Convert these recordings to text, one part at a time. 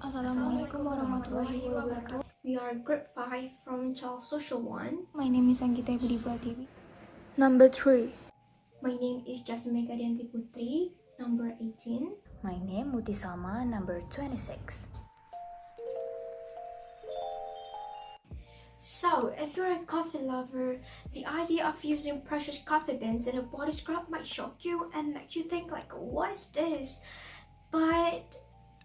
Assalamualaikum warahmatullahi wabarakatuh. We are grade 5 from 12 Social 1. My name is Anggita Budi Pratiwi. Number 3. My name is Jasmine Putri, number 18. My name Muti Salma, number 26. So, if you're a coffee lover, the idea of using precious coffee beans in a body scrub might shock you and make you think like, what is this? But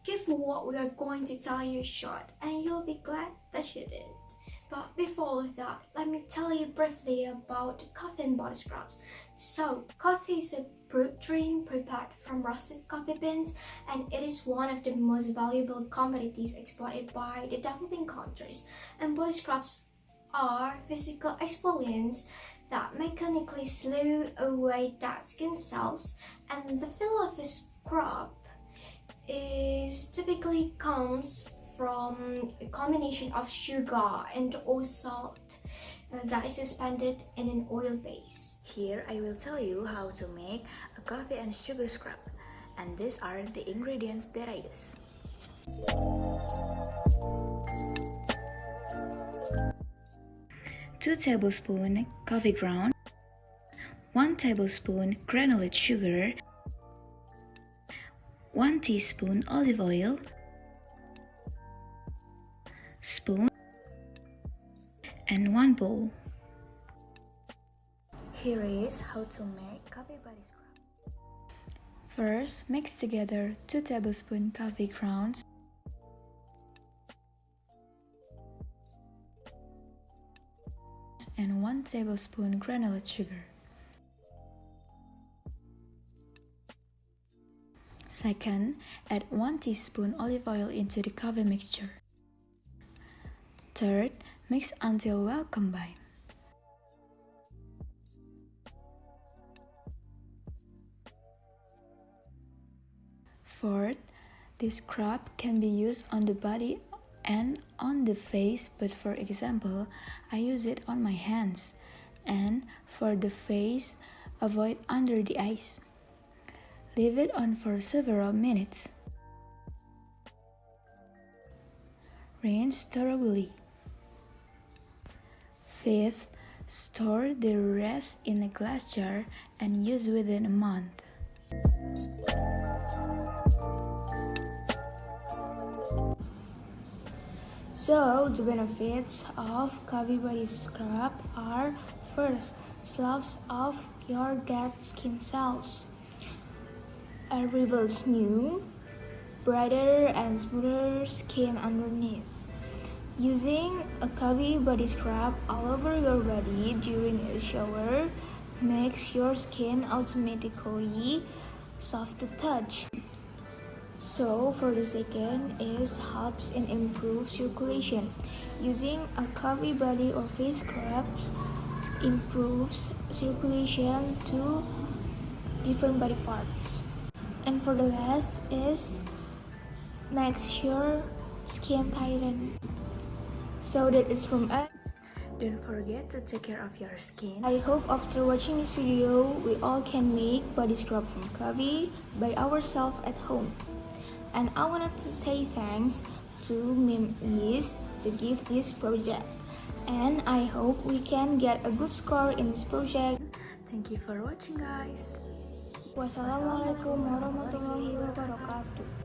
give what we are going to tell you a shot and you'll be glad that you did. But before all of that, let me tell you briefly about coffee and body scrubs. So, coffee is a brewed drink prepared from roasted coffee beans, and it is one of the most valuable commodities exported by the developing countries. And body scrubs are physical exfoliants that mechanically slow away dead skin cells, and the feel of a scrub typically comes from a combination of sugar and or salt that is suspended in an oil base. Here I will tell you how to make a coffee and sugar scrub, and these are the ingredients that I use. 2 tablespoons coffee ground, 1 tablespoon granulated sugar, 1 teaspoon olive oil, spoon, and 1 bowl. Here is how to make coffee body scrub. First, mix together 2 tablespoons coffee grounds, and 1 tablespoon granulated sugar. Second, add 1 teaspoon olive oil into the coffee mixture. Third, mix until well combined. Fourth, this scrub can be used on the body and on the face, but for example, I use it on my hands. And for the face, avoid under the eyes. Leave it on for several minutes. Rinse thoroughly. Fifth, store the rest in a glass jar and use within a month. So, the benefits of coffee body scrub are: first, sloughs off your dead skin cells. It reveals new, brighter and smoother skin underneath. Using a coffee body scrub all over your body during a shower makes your skin automatically soft to touch. So for the second is helps in improve circulation. Using a coffee body or face scrubs improves circulation to different body parts. And for the last is makes your skin tighten. So that is from us. Don't forget to take care of your skin. I hope after watching this video, we all can make body scrub from coffee by ourselves at home. And I wanted to say thanks to Mim Is to give this project. And I hope we can get a good score in this project. Thank you for watching, guys. Wassalamualaikum warahmatullahi wabarakatuh.